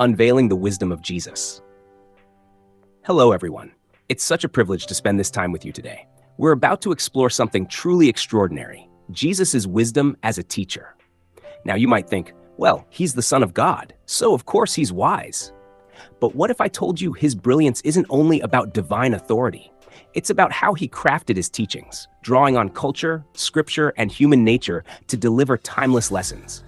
Unveiling the Wisdom of Jesus. Hello, everyone. It's such a privilege to spend this time with you today. We're about to explore something truly extraordinary, Jesus' wisdom as a teacher. Now, you might think, well, he's the Son of God, so of course he's wise. But what if I told you his brilliance isn't only about divine authority? It's about how he crafted his teachings, drawing on culture, scripture, and human nature to deliver timeless lessons.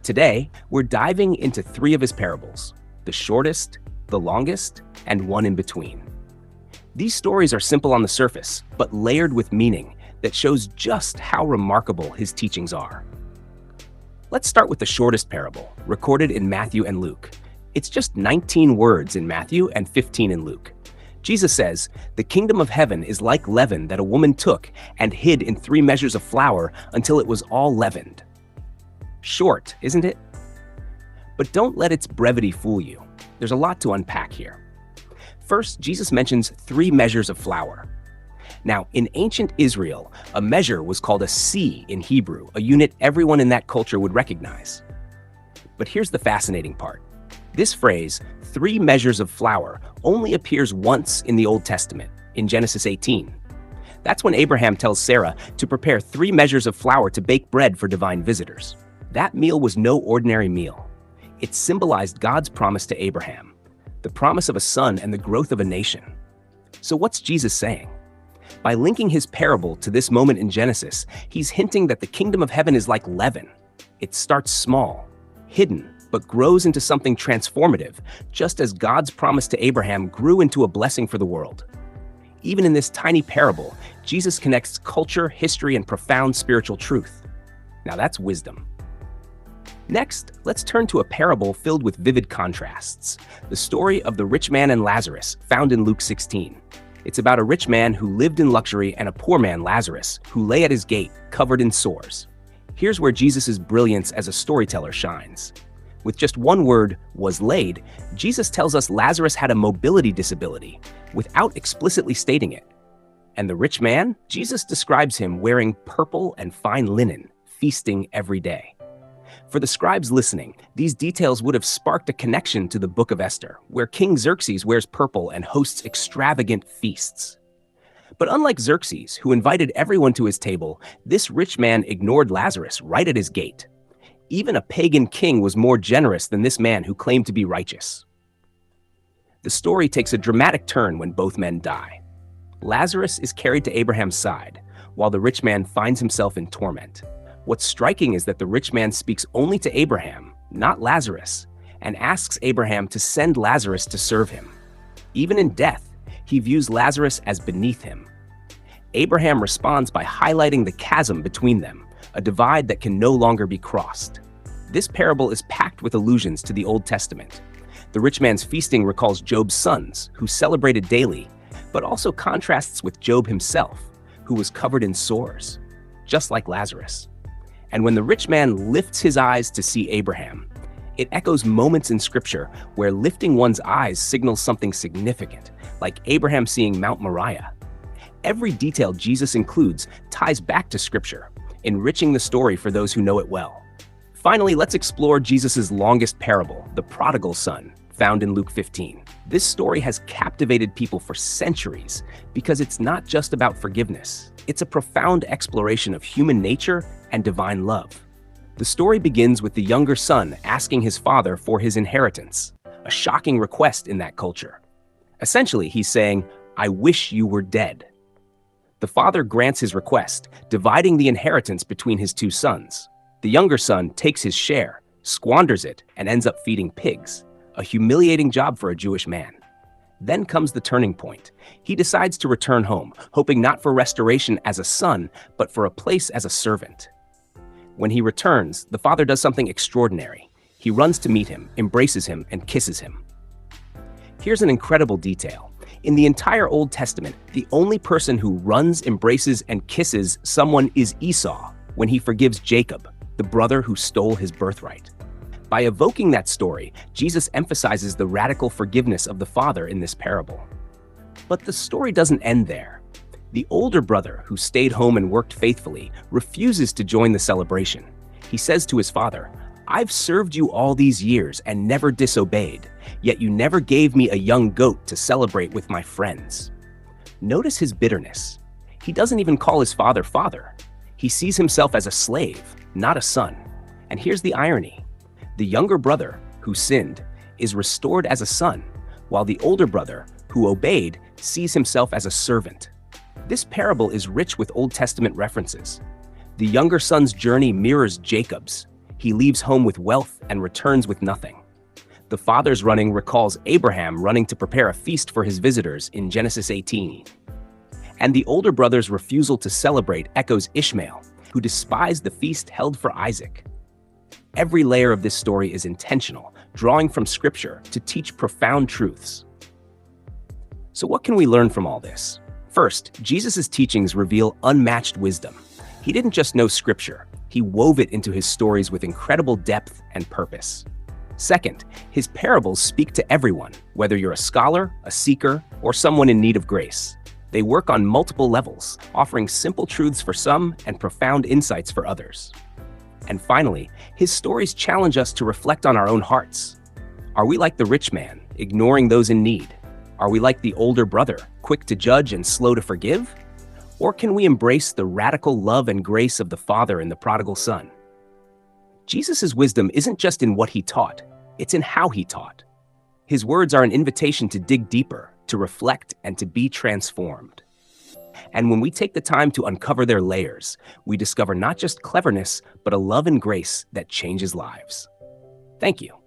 Today, we're diving into 3 of his parables, the shortest, the longest, and one in between. These stories are simple on the surface, but layered with meaning that shows just how remarkable his teachings are. Let's start with the shortest parable, recorded in Matthew and Luke. It's just 19 words in Matthew and 15 in Luke. Jesus says, "The kingdom of heaven is like leaven that a woman took and hid in 3 measures of flour until it was all leavened." Short, isn't it? But don't let its brevity fool you. There's a lot to unpack here. First, Jesus mentions 3 measures of flour. Now, in ancient Israel, a measure was called a sea in Hebrew, a unit everyone in that culture would recognize. But here's the fascinating part. This phrase, 3 measures of flour, only appears once in the Old Testament, in Genesis 18. That's when Abraham tells Sarah to prepare 3 measures of flour to bake bread for divine visitors. That meal was no ordinary meal. It symbolized God's promise to Abraham, the promise of a son and the growth of a nation. So what's Jesus saying? By linking his parable to this moment in Genesis, he's hinting that the kingdom of heaven is like leaven. It starts small, hidden, but grows into something transformative, just as God's promise to Abraham grew into a blessing for the world. Even in this tiny parable, Jesus connects culture, history, and profound spiritual truth. Now that's wisdom. Next, let's turn to a parable filled with vivid contrasts, the story of the rich man and Lazarus, found in Luke 16. It's about a rich man who lived in luxury and a poor man, Lazarus, who lay at his gate, covered in sores. Here's where Jesus' brilliance as a storyteller shines. With just one word, "was laid," Jesus tells us Lazarus had a mobility disability, without explicitly stating it. And the rich man? Jesus describes him wearing purple and fine linen, feasting every day. For the scribes listening, these details would have sparked a connection to the Book of Esther, where King Xerxes wears purple and hosts extravagant feasts. But unlike Xerxes, who invited everyone to his table, this rich man ignored Lazarus right at his gate. Even a pagan king was more generous than this man who claimed to be righteous. The story takes a dramatic turn when both men die. Lazarus is carried to Abraham's side, while the rich man finds himself in torment. What's striking is that the rich man speaks only to Abraham, not Lazarus, and asks Abraham to send Lazarus to serve him. Even in death, he views Lazarus as beneath him. Abraham responds by highlighting the chasm between them, a divide that can no longer be crossed. This parable is packed with allusions to the Old Testament. The rich man's feasting recalls Job's sons, who celebrated daily, but also contrasts with Job himself, who was covered in sores, just like Lazarus. And when the rich man lifts his eyes to see Abraham, it echoes moments in Scripture where lifting one's eyes signals something significant, like Abraham seeing Mount Moriah. Every detail Jesus includes ties back to Scripture, enriching the story for those who know it well. Finally, let's explore Jesus' longest parable, the prodigal son, found in Luke 15. This story has captivated people for centuries because it's not just about forgiveness. It's a profound exploration of human nature and divine love. The story begins with the younger son asking his father for his inheritance, a shocking request in that culture. Essentially, he's saying, "I wish you were dead." The father grants his request, dividing the inheritance between his 2 sons. The younger son takes his share, squanders it, and ends up feeding pigs, a humiliating job for a Jewish man. Then comes the turning point. He decides to return home, hoping not for restoration as a son, but for a place as a servant. When he returns, the father does something extraordinary. He runs to meet him, embraces him, and kisses him. Here's an incredible detail. In the entire Old Testament, the only person who runs, embraces, and kisses someone is Esau when he forgives Jacob, the brother who stole his birthright. By evoking that story, Jesus emphasizes the radical forgiveness of the father in this parable. But the story doesn't end there. The older brother, who stayed home and worked faithfully, refuses to join the celebration. He says to his father, "I've served you all these years and never disobeyed, yet you never gave me a young goat to celebrate with my friends." Notice his bitterness. He doesn't even call his father father. He sees himself as a slave, not a son. And here's the irony. The younger brother, who sinned, is restored as a son, while the older brother, who obeyed, sees himself as a servant. This parable is rich with Old Testament references. The younger son's journey mirrors Jacob's. He leaves home with wealth and returns with nothing. The father's running recalls Abraham running to prepare a feast for his visitors in Genesis 18. And the older brother's refusal to celebrate echoes Ishmael, who despised the feast held for Isaac. Every layer of this story is intentional, drawing from Scripture to teach profound truths. So what can we learn from all this? First, Jesus' teachings reveal unmatched wisdom. He didn't just know Scripture, he wove it into his stories with incredible depth and purpose. Second, his parables speak to everyone, whether you're a scholar, a seeker, or someone in need of grace. They work on multiple levels, offering simple truths for some and profound insights for others. And finally, his stories challenge us to reflect on our own hearts. Are we like the rich man, ignoring those in need? Are we like the older brother, quick to judge and slow to forgive? Or can we embrace the radical love and grace of the Father in the prodigal son? Jesus' wisdom isn't just in what he taught, it's in how he taught. His words are an invitation to dig deeper, to reflect, and to be transformed. And when we take the time to uncover their layers, we discover not just cleverness, but a love and grace that changes lives. Thank you.